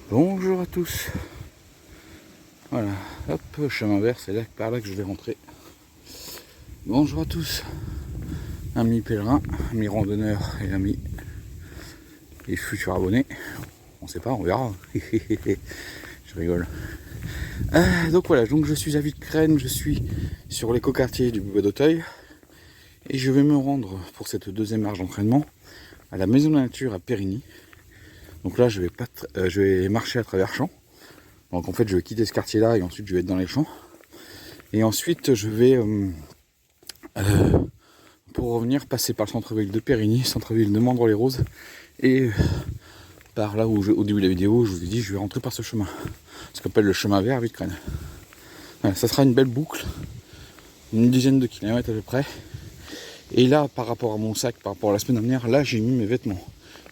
Bonjour à tous. Voilà, hop, chemin vert, c'est là par là que je vais rentrer. Bonjour à tous, amis pèlerins, amis randonneurs et amis et futurs abonnés. On sait pas, on verra. Je rigole. Donc voilà, donc je suis à Villecreine, je suis sur l'écoquartier du Bois d'Auteuil et je vais me rendre pour cette deuxième marche d'entraînement à la Maison de la Nature à Périgny. Donc là, je vais marcher à travers champs. Donc en fait, je vais quitter ce quartier-là et ensuite je vais être dans les champs. Et ensuite, je vais, pour revenir, passer par le centre-ville de Périgny, centre-ville de Mandres-les-Roses. Et par là où, au début de la vidéo, je vous ai dit, je vais rentrer par ce chemin. Ce qu'on appelle le chemin vert à Villecreine. Voilà, ça sera une belle boucle, une dizaine de kilomètres à peu près. Et là, par rapport à mon sac, par rapport à la semaine dernière, là, j'ai mis mes vêtements.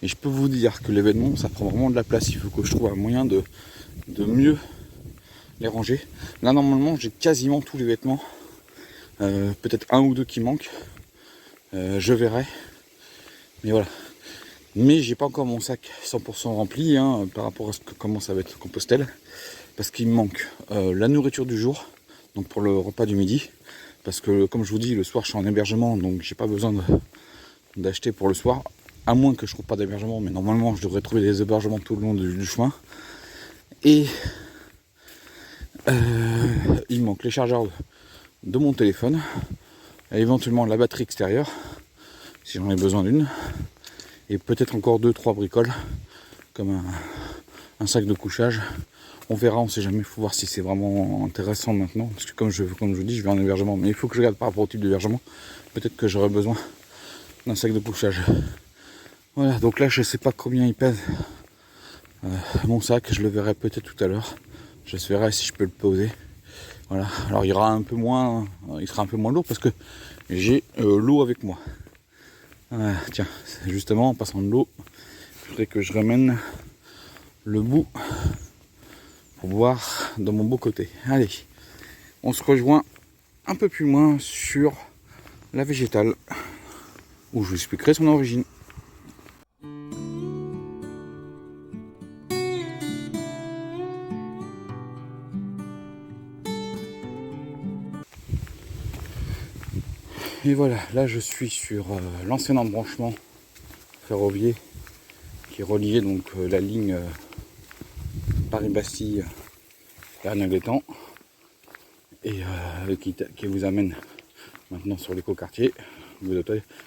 Et je peux vous dire que les vêtements, ça prend vraiment de la place. Il faut que je trouve un moyen de mieux les ranger. Là, normalement, j'ai quasiment tous les vêtements. Peut-être un ou deux qui manquent. Je verrai. Mais voilà. Mais j'ai pas encore mon sac 100% rempli par rapport à comment ça va être Compostelle. Parce qu'il me manque la nourriture du jour. Donc pour le repas du midi. Parce que comme je vous dis, le soir je suis en hébergement. Donc j'ai pas besoin d'acheter pour le soir. À moins que je trouve pas d'hébergement. Mais normalement je devrais trouver des hébergements tout le long du chemin. Et il me manque les chargeurs de mon téléphone. Et éventuellement la batterie extérieure. Si j'en ai besoin d'une. Et peut-être encore 2-3 bricoles. Comme un sac de couchage. On verra, on sait jamais, il faut voir si c'est vraiment intéressant maintenant. Parce que comme je dis, je vais en hébergement. Mais il faut que je regarde par rapport au type d'hébergement. Peut-être que j'aurai besoin d'un sac de couchage. Voilà, donc là je sais pas combien il pèse mon sac, je le verrai peut-être tout à l'heure. Je verrai si je peux le poser. Voilà, alors il sera un peu moins lourd parce que j'ai l'eau avec moi. Tiens, justement en passant de l'eau, il faudrait que je ramène le bout pour boire dans mon beau côté. Allez, on se rejoint un peu plus loin sur la végétale où je vous expliquerai son origine. Et voilà, là je suis sur l'ancien embranchement ferroviaire qui reliait donc la ligne Paris-Bastille vers Nagletan et qui vous amène maintenant sur l'écoquartier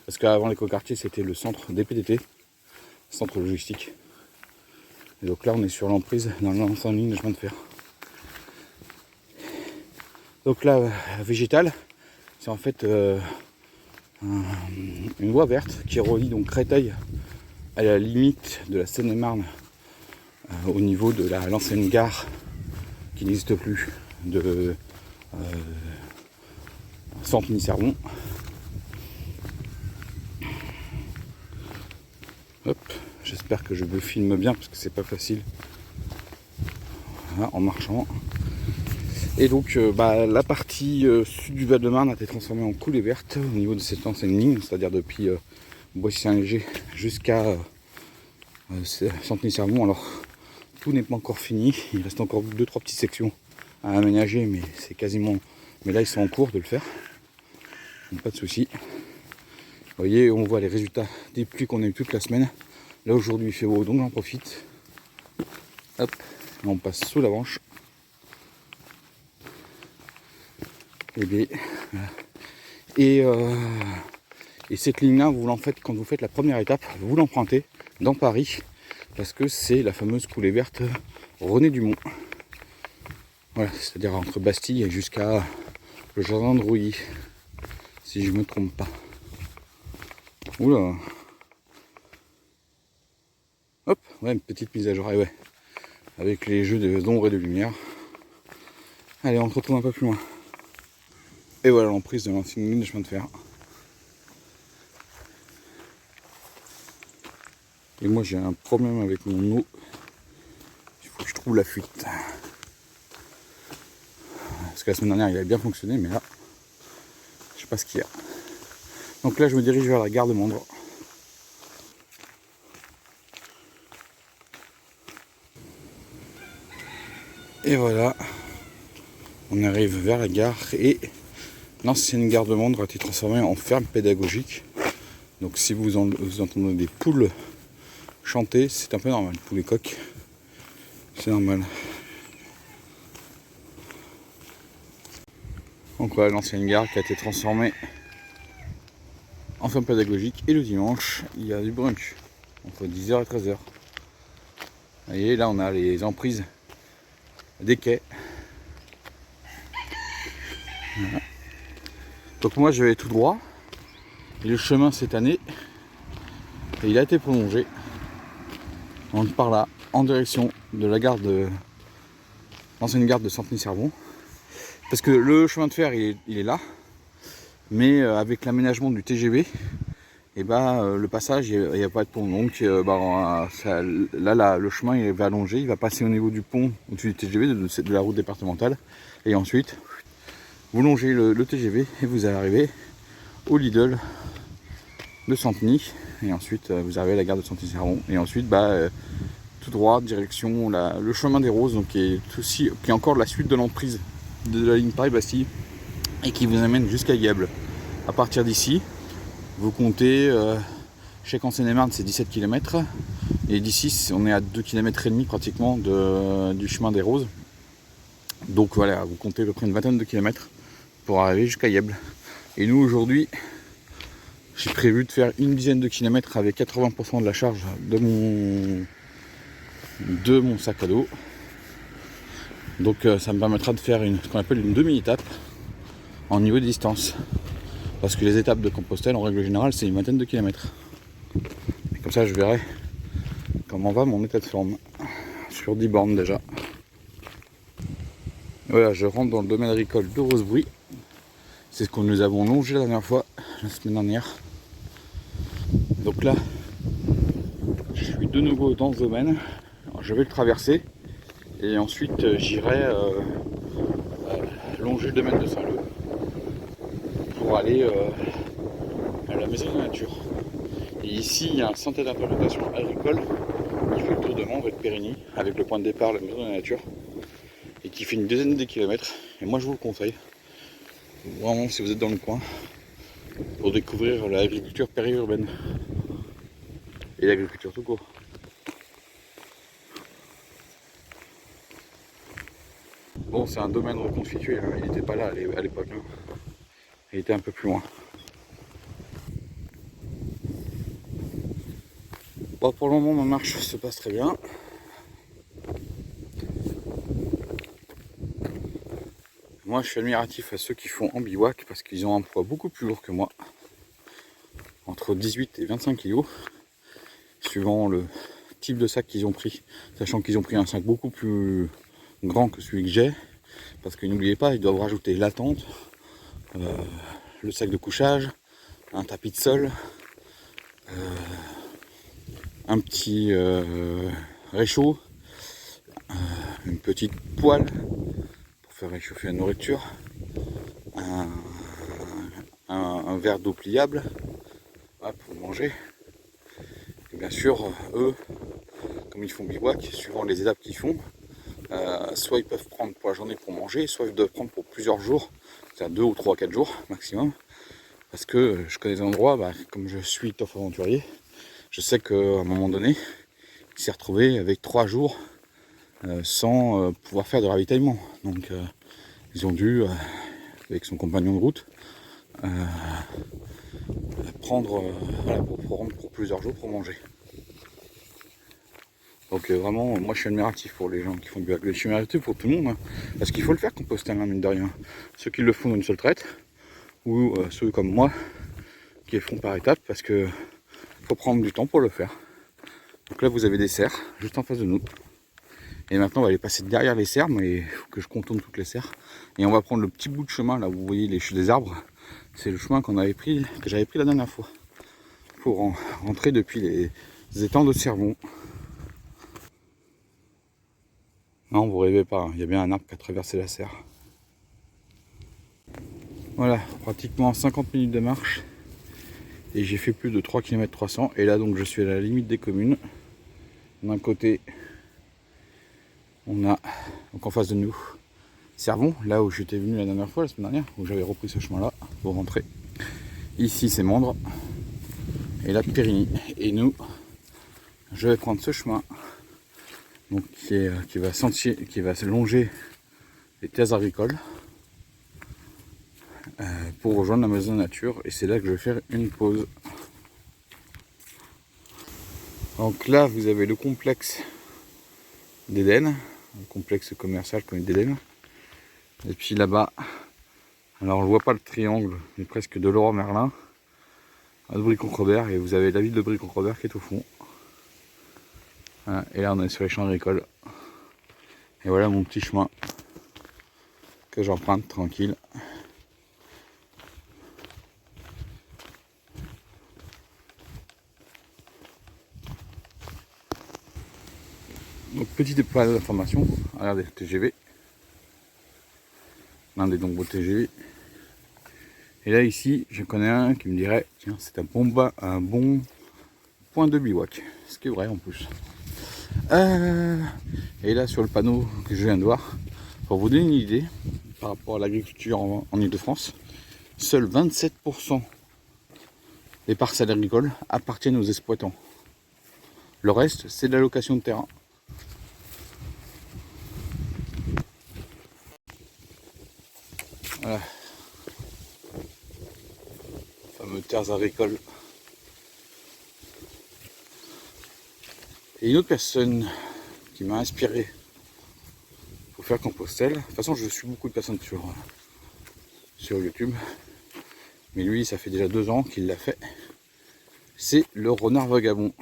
parce qu'avant l'écoquartier c'était le centre des PTT, centre logistique. Et donc là on est sur l'emprise dans l'ancienne ligne de chemin de fer. Donc là végétale, c'est en fait une voie verte qui relie donc Créteil à la limite de la Seine-et-Marne au niveau de l'ancienne gare qui n'existe plus de Centeny-Servon. Hop, j'espère que je me filme bien parce que c'est pas facile en marchant. Et donc la partie sud du Val-de-Marne a été transformée en coulée verte au niveau de cette ancienne ligne, c'est-à-dire depuis Boissy-Saint-Léger jusqu'à Centeny-Servon. Alors tout n'est pas encore fini, il reste encore 2-3 petites sections à aménager, mais c'est quasiment. Mais là ils sont en cours de le faire. Donc, pas de souci. Vous voyez, on voit les résultats des pluies qu'on a eu toute la semaine. Là aujourd'hui il fait beau, donc j'en profite. Hop, on passe sous la branche. Et cette ligne-là, vous l'en faites quand vous faites la première étape, vous l'empruntez dans Paris, parce que c'est la fameuse coulée verte René Dumont. Voilà, c'est-à-dire entre Bastille et jusqu'à le jardin de Rouilly, si je me trompe pas. Oula. Hop, ouais, une petite mise à jour, ouais, avec les jeux d'ombre et de lumière. Allez, on se retrouve un peu plus loin. Et voilà l'emprise de l'ancienne ligne de chemin de fer. Et moi j'ai un problème avec mon eau. Il faut que je trouve la fuite. Parce que la semaine dernière il avait bien fonctionné, mais là, je sais pas ce qu'il y a. Donc là je me dirige vers la gare de Mandres. Et voilà, on arrive vers la gare et l'ancienne gare de Mandres a été transformée en ferme pédagogique. Donc si vous entendez des poules chanter, c'est un peu normal, poules et coqs, c'est normal. Donc voilà l'ancienne gare qui a été transformée en ferme pédagogique, et le dimanche il y a du brunch entre 10h et 13h. Vous voyez, là on a les emprises des quais. Voilà. Donc moi je vais tout droit, et le chemin cette année, il a été prolongé par là, en direction de la gare de l'ancienne gare de Centeny-Servon, parce que le chemin de fer il est là, mais avec l'aménagement du TGV, et le passage il n'y a pas de pont, donc là le chemin il va allonger, il va passer au niveau du pont au-dessus du TGV, de la route départementale, et ensuite vous longez le TGV et vous arrivez au Lidl de Centeny, et ensuite vous arrivez à la gare de Centeny-Servon, et ensuite tout droit direction le chemin des Roses, donc qui est encore la suite de l'emprise de la ligne Paris-Bastille et qui vous amène jusqu'à Yèble. À partir d'ici, vous comptez, je sais qu'en Seine-et-Marne c'est 17 km, et d'ici on est à 2,5 km pratiquement du chemin des Roses. Donc voilà, vous comptez à peu près une vingtaine de kilomètres pour arriver jusqu'à Yèble. Et nous aujourd'hui, j'ai prévu de faire une dizaine de kilomètres avec 80% de la charge de mon sac à dos. Donc ça me permettra de faire ce qu'on appelle une demi-étape en niveau de distance. Parce que les étapes de Compostelle, en règle générale, c'est une vingtaine de kilomètres. Et comme ça, je verrai comment va mon état de forme. Sur 10 bornes déjà. Voilà, je rentre dans le domaine agricole de Rosebrouy. C'est ce que nous avons longé la dernière fois, la semaine dernière. Donc là, je suis de nouveau dans ce domaine. Alors, je vais le traverser. Et ensuite, j'irai longer le domaine de Saint-Leu pour aller à la maison de la nature. Et ici, il y a un centre d'implémentation agricole qui fait le tour de Mandres et de Périgny, avec le point de départ, la maison de la nature, et qui fait une dizaine de kilomètres. Et moi, je vous le conseille, vraiment, si vous êtes dans le coin, pour découvrir l'agriculture périurbaine et l'agriculture tout court. Bon, c'est un domaine reconstitué, hein. Il n'était pas là à l'époque, hein. Il était un peu plus loin. Bon, pour le moment, ma marche se passe très bien. Moi, je suis admiratif à ceux qui font en bivouac parce qu'ils ont un poids beaucoup plus lourd que moi, entre 18 et 25 kg, suivant le type de sac qu'ils ont pris, sachant qu'ils ont pris un sac beaucoup plus grand que celui que j'ai, parce que n'oubliez pas, ils doivent rajouter la tente, le sac de couchage, un tapis de sol, un petit réchaud, une petite poêle pour faire réchauffer la nourriture, un verre d'eau pliable pour manger. Et bien sûr, eux, comme ils font bivouac, suivant les étapes qu'ils font, soit ils peuvent prendre pour la journée pour manger, soit ils doivent prendre pour plusieurs jours, c'est-à-dire 2 ou 3 4 jours maximum. Parce que je connais des endroits, comme je suis top aventurier, je sais qu'à un moment donné, il s'est retrouvé avec 3 jours sans pouvoir faire de ravitaillement. Donc ils ont dû, avec son compagnon de route, prendre pour plusieurs jours pour manger. Donc vraiment, moi je suis admiratif pour les gens qui font du bivouac. Je suis admiratif pour tout le monde, hein, parce qu'il faut le faire composter, hein, mine de rien. Ceux qui le font d'une seule traite, ou ceux comme moi, qui le font par étapes, parce que faut prendre du temps pour le faire. Donc là vous avez des serres, juste en face de nous. Et maintenant on va aller passer derrière les serres, mais il faut que je contourne toutes les serres. Et on va prendre le petit bout de chemin, là où vous voyez les arbres. C'est le chemin que j'avais pris la dernière fois, pour rentrer depuis les étangs de Servon. Non, vous rêvez pas, il y a bien un arbre qui a traversé la serre. Voilà, pratiquement 50 minutes de marche. Et j'ai fait plus de 3 km 300. Et là, donc, je suis à la limite des communes. D'un côté, On a donc en face de nous Servon, là où j'étais venu la dernière fois, la semaine dernière, où j'avais repris ce chemin là pour rentrer. Ici c'est Mandres et là Périgny. Et nous, je vais prendre ce chemin donc, qui va se longer les terres agricoles pour rejoindre la maison de nature, et c'est là que je vais faire une pause. Donc là vous avez le complexe d'Éden, le complexe commercial comme d'Éden. Et puis là-bas, alors on ne voit pas le triangle, mais presque de Leroy Merlin, à Brie-Contrebert, et vous avez la ville de Brie-Contrebert qui est au fond. Voilà, et là on est sur les champs agricoles. Et voilà mon petit chemin que j'emprunte tranquille. Donc petite panneau d'information, regardez le TGV. L'un des nombreux TGV. Et là ici, je connais un qui me dirait, tiens, c'est un bon point de bivouac. Ce qui est vrai en plus. Et là sur le panneau que je viens de voir, pour vous donner une idée, par rapport à l'agriculture en Ile-de-France, seuls 27% des parcelles agricoles appartiennent aux exploitants. Le reste, c'est de la location de terrain. Voilà. Fameux terres agricoles. Et une autre personne qui m'a inspiré pour faire Compostelle, de toute façon je suis beaucoup de personnes sur YouTube, mais lui ça fait déjà 2 ans qu'il l'a fait, c'est le renard vagabond.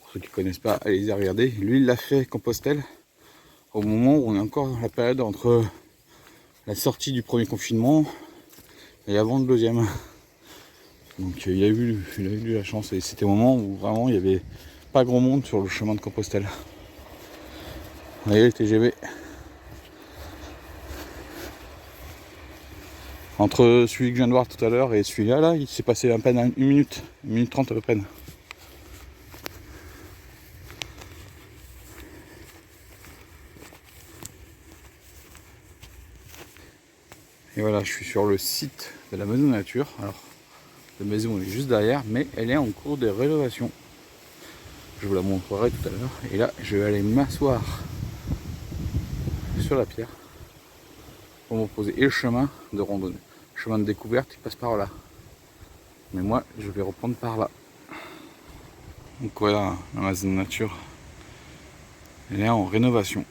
Pour ceux qui ne connaissent pas, allez-y regarder. Lui il l'a fait Compostelle au moment où on est encore dans la période entre la sortie du premier confinement et avant le deuxième. Donc il a eu de la chance, et c'était au moment où vraiment il n'y avait pas grand monde sur le chemin de Compostelle. Vous voyez le TGV. Entre celui que je viens de voir tout à l'heure et celui-là, là, il s'est passé à peine 1 minute 30 à peu près. Et voilà, je suis sur le site de la maison de nature. Alors, la maison est juste derrière, mais elle est en cours de rénovation. Je vous la montrerai tout à l'heure. Et là, je vais aller m'asseoir sur la pierre pour me poser. Et le chemin de randonnée, le chemin de découverte, il passe par là. Mais moi, je vais reprendre par là. Donc voilà, la maison de nature, elle est en rénovation.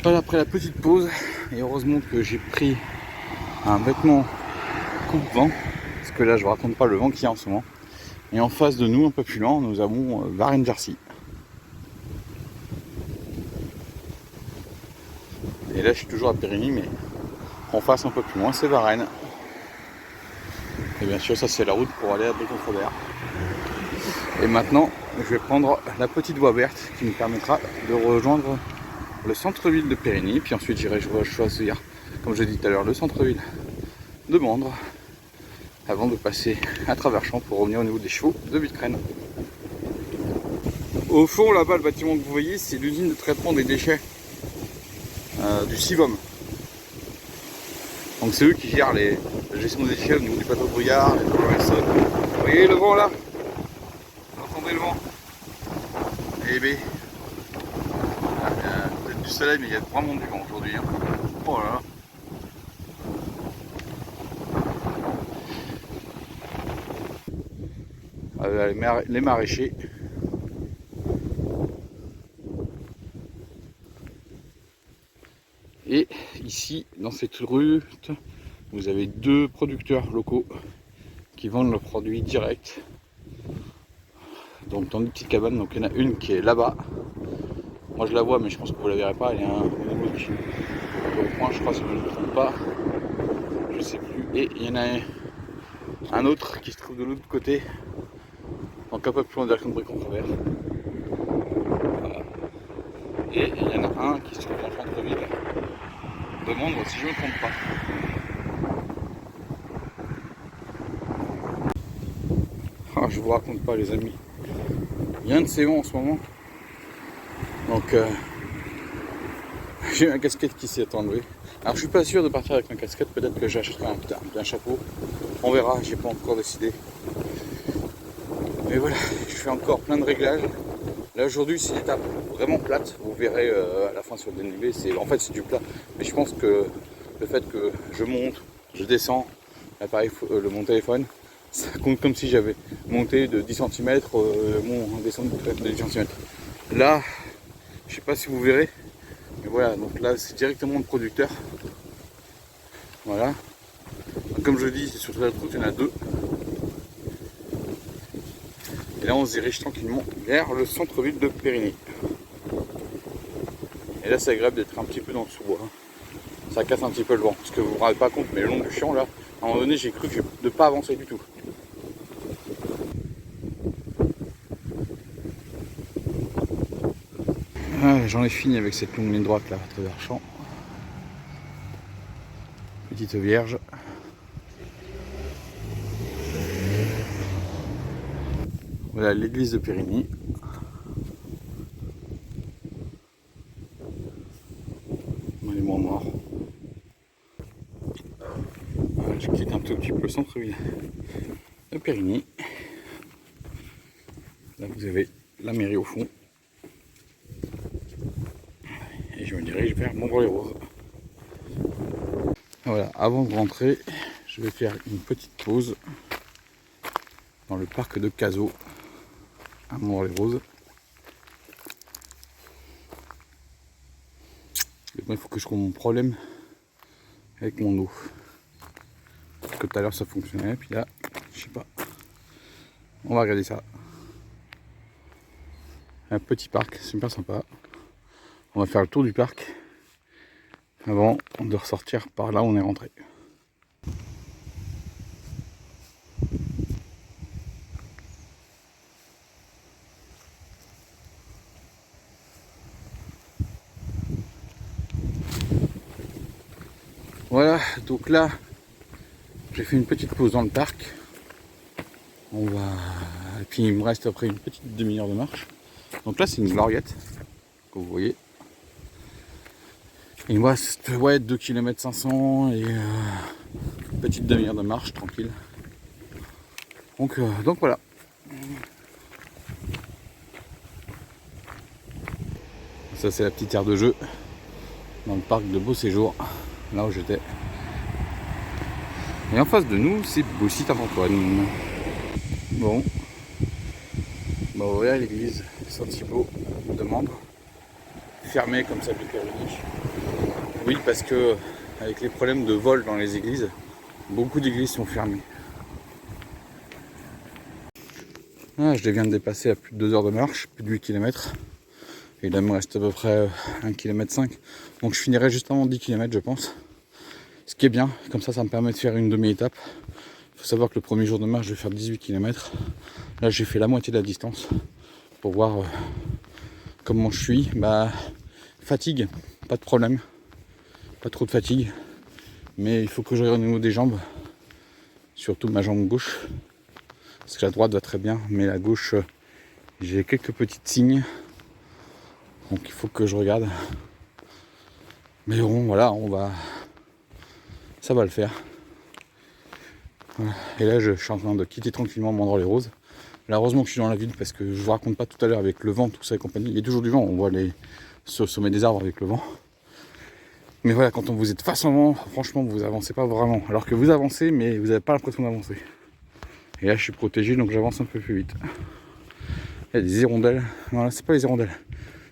Voilà, après la petite pause, et heureusement que j'ai pris un vêtement coupe-vent, parce que là je ne vous raconte pas le vent qu'il y a en ce moment. Et en face de nous, un peu plus loin, nous avons Varennes-Jarcy. Et là je suis toujours à Périgny, mais en face un peu plus loin c'est Varennes. Et bien sûr ça c'est la route pour aller à Brie-Contrebert. Et maintenant je vais prendre la petite voie verte qui me permettra de rejoindre le centre-ville de Périgny, puis ensuite j'irai choisir, comme je l'ai dit tout à l'heure, le centre-ville de Mandres, avant de passer à travers champs pour revenir au niveau des chevaux de Villecrène. Au fond là-bas, le bâtiment que vous voyez, c'est l'usine de traitement des déchets du Sivom. Donc c'est eux qui gèrent la gestion des déchets au niveau du plateau de brouillard, les Wilson. Vous voyez le vent là? Vous entendez le vent? Eh bien, peut-être du soleil, mais il y a vraiment du vent aujourd'hui. Hein. Oh là là. Les maraîchers. Et ici, dans cette rue, vous avez 2 producteurs locaux qui vendent leurs produits directs. Donc dans des petites cabanes, donc il y en a une qui est là-bas. Moi je la vois, mais je pense que vous la verrez pas. Elle est au niveau du point, je crois, si je ne me trompe pas. Je sais plus. Et il y en a un autre qui se trouve de l'autre côté, donc un peu plus loin de la Brie-Contrebert. Voilà. Et il y en a un qui se trouve dans le centre-ville. de Mandres si je ne me trompe pas. Ah, je vous raconte pas les amis. Il y a un de ces vents en ce moment. Donc j'ai ma casquette qui s'est enlevée. Alors je suis pas sûr de partir avec ma casquette, peut-être que j'achèterai un chapeau. On verra, j'ai pas encore décidé. Mais voilà, je fais encore plein de réglages. Là aujourd'hui c'est une étape vraiment plate, vous verrez à la fin sur le dénivelé, en fait c'est du plat. Mais je pense que le fait que je monte, je descends l'appareil, mon téléphone, ça compte comme si j'avais monté de 10 cm, descendu de 10 cm. Là, je sais pas si vous verrez, mais voilà, donc là c'est directement le producteur. Voilà. Donc, comme je dis, c'est sur la route, il y en a deux. Et là on se dirige tranquillement vers le centre-ville de Périgny. Et là c'est agréable d'être un petit peu dans le sous-bois. Ça casse un petit peu le vent. Parce que vous ne vous rendez pas compte, mais le long du champ là, à un moment donné j'ai cru de ne pas avancer du tout. Ah, j'en ai fini avec cette longue ligne droite là à travers le champ. Petite vierge. Voilà l'église de Périgny. Elle est moins noire. Voilà, je quitte un tout petit peu le centre-ville de Périgny. Là vous avez la mairie au fond. Et je me dirige vers Mondre-les-Roses. Voilà, avant de rentrer, je vais faire une petite pause dans le parc de Cazaux à Mondre-les-Roses. Il faut que je trouve mon problème avec mon eau. Parce que tout à l'heure ça fonctionnait, puis là, je sais pas. On va regarder ça. Un petit parc, super sympa. On va faire le tour du parc avant de ressortir par là où on est rentré. Voilà, donc là, j'ai fait une petite pause dans le parc. On va... Et puis il me reste après une petite demi-heure de marche. Donc là c'est une gloriette, que vous voyez. Il me reste 2 km 500 et une petite demi-heure de marche tranquille. Donc voilà. Ça c'est la petite aire de jeu dans le parc de Beau Séjour, là où j'étais. Et en face de nous c'est Bossy-Saint-Antoine. Bon. Bah voilà l'église Saint-Thibaut de Mandres. Fermée comme ça depuis Périgny. Oui parce que avec les problèmes de vol dans les églises, beaucoup d'églises sont fermées. Ah, je les viens de dépasser à plus de 2 heures de marche, plus de 8 km. Et là il me reste à peu près 1,5 km. Donc je finirai juste avant 10 km je pense. Ce qui est bien, comme ça me permet de faire une demi-étape. Il faut savoir que le premier jour de marche je vais faire 18 km. Là j'ai fait la moitié de la distance pour voir comment je suis. Bah fatigue, pas de problème. Pas trop de fatigue. Mais il faut que je regarde au niveau des jambes. Surtout ma jambe gauche. Parce que la droite va très bien, mais la gauche j'ai quelques petites signes. Donc il faut que je regarde. Mais bon voilà, ça va le faire. Voilà. Et là je suis en train de quitter tranquillement Mondre-les-Roses. Là heureusement que je suis dans la ville parce que je vous raconte pas tout à l'heure avec le vent, tout ça et compagnie. Il y a toujours du vent, on voit sur le sommet des arbres avec le vent. Mais voilà, quand vous êtes face au vent, franchement vous avancez pas vraiment. Alors que vous avancez mais vous n'avez pas l'impression d'avancer. Et là je suis protégé donc j'avance un peu plus vite. Il y a des hirondelles. Non là c'est pas les hirondelles.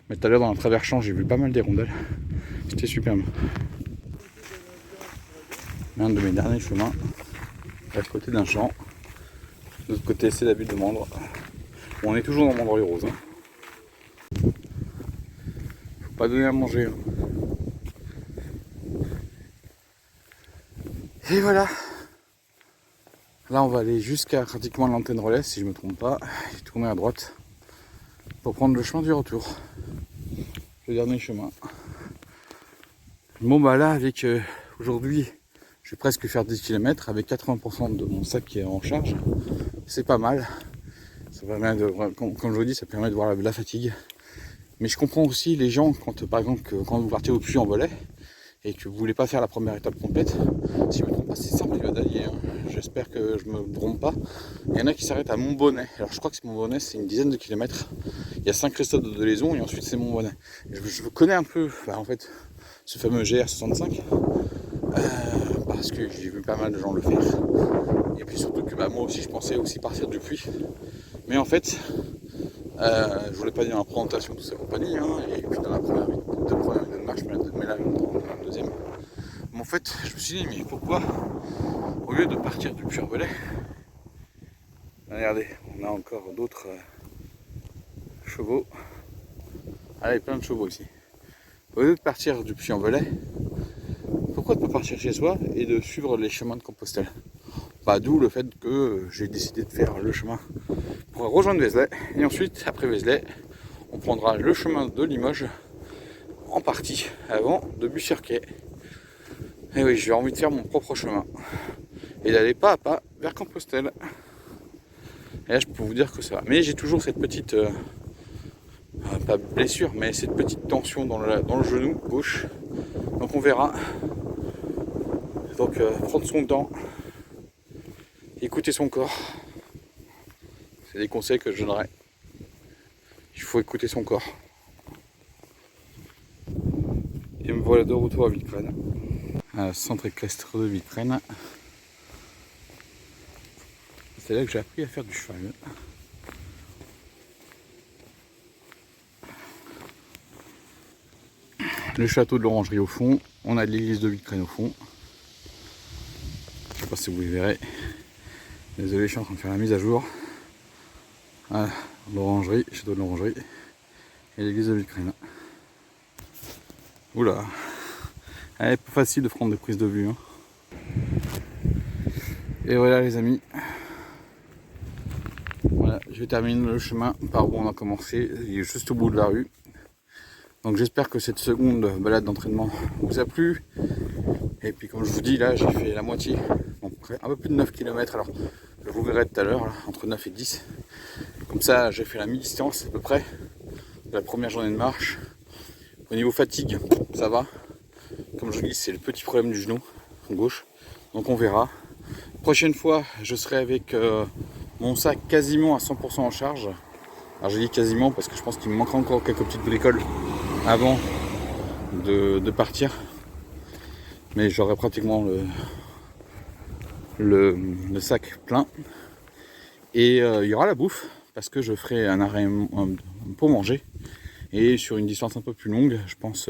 Mais tout à l'heure dans un traversant j'ai vu pas mal d'hirondelles. C'était superbe. Un de mes derniers chemins. À côté d'un champ. De l'autre côté c'est la butte de Mandres. Bon, on est toujours dans Mondre-les-Roses. Faut pas donner à manger. Et voilà. Là on va aller jusqu'à pratiquement l'antenne relais si je me trompe pas. Et tourner à droite pour prendre le chemin du retour. Le dernier chemin. Bon bah là avec aujourd'hui je vais presque faire 10 km avec 80% de mon sac qui est en charge. C'est pas mal. Ça permet de, comme je vous dis, ça permet de voir la fatigue. Mais je comprends aussi les gens quand par exemple quand vous partez au Puy-en-Velay et que vous voulez pas faire la première étape complète. Si je me trompe pas, c'est simple les Vadalier, hein. J'espère que je me trompe pas. Il y en a qui s'arrêtent à Montbonnet. Alors je crois que Montbonnet c'est une dizaine de kilomètres. Il y a Saint-Christophe de Delaison et ensuite c'est Montbonnet. Je connais un peu, en fait, ce fameux GR65 parce que j'ai vu pas mal de gens le faire. Et puis surtout que moi aussi je pensais aussi partir du Puy. Mais en fait, je voulais pas dire en présentation de sa compagnie, hein, et puis dans la première vidéo de marche, mais là dans la deuxième. Mais en fait, je me suis dit, mais pourquoi, au lieu de partir du Puy-en-Velay, regardez, on a encore d'autres chevaux. Ah, il y a plein de chevaux ici. Au lieu de partir du Puy-en-Velay, pourquoi ne pas partir chez soi et de suivre les chemins de Compostelle? Bah, d'où le fait que j'ai décidé de faire le chemin pour rejoindre Vézelay. Et ensuite, après Vézelay, on prendra le chemin de Limoges en partie avant de Bussy-Riquet. Et oui, j'ai envie de faire mon propre chemin et d'aller pas à pas vers Compostelle. Et là, je peux vous dire que ça va. Mais j'ai toujours cette petite, pas blessure, mais cette petite tension dans le genou gauche. Donc on verra. Donc prendre son temps, écouter son corps. C'est des conseils que je donnerais. Il faut écouter son corps. Et me voilà de retour à Villecrène, à la centre équestre de Villecrène. C'est là que j'ai appris à faire du cheval. Le château de l'Orangerie au fond, on a l'église de Villecrène au fond. Je sais pas si vous les verrez. Désolé, je suis en train de faire la mise à jour. Voilà, l'Orangerie, château de l'Orangerie et l'église de Villecrène. Oula, elle est pas facile de prendre des prises de vue. Hein. Et voilà les amis. Voilà, je termine le chemin par où on a commencé. Il est juste au bout de la rue. Donc j'espère que cette seconde balade d'entraînement vous a plu. Et puis comme je vous dis, là j'ai fait la moitié, donc un peu plus de 9 km. Alors je vous verrai tout à l'heure, entre 9 et 10. Comme ça j'ai fait la mi-distance à peu près de la première journée de marche. Au niveau fatigue, ça va. Comme je vous dis, c'est le petit problème du genou gauche. Donc on verra. Prochaine fois, je serai avec mon sac quasiment à 100% en charge. Alors je dis quasiment parce que je pense qu'il me manquera encore quelques petites bricoles avant de partir. Mais j'aurai pratiquement le sac plein. Et il y aura la bouffe parce que je ferai un arrêt pour manger. Et sur une distance un peu plus longue, je pense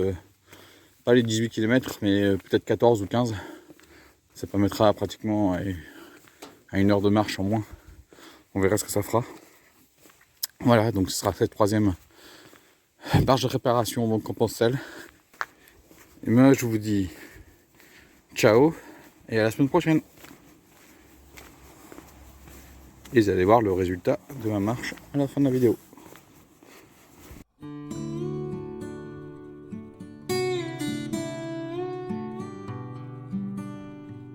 pas les 18 km, mais peut-être 14 ou 15. Ça permettra pratiquement à 1 heure de marche en moins. On verra ce que ça fera. Voilà, donc ce sera cette troisième marche de réparation au Compostelle. Et moi je vous dis ciao et à la semaine prochaine. Et vous allez voir le résultat de ma marche à la fin de la vidéo.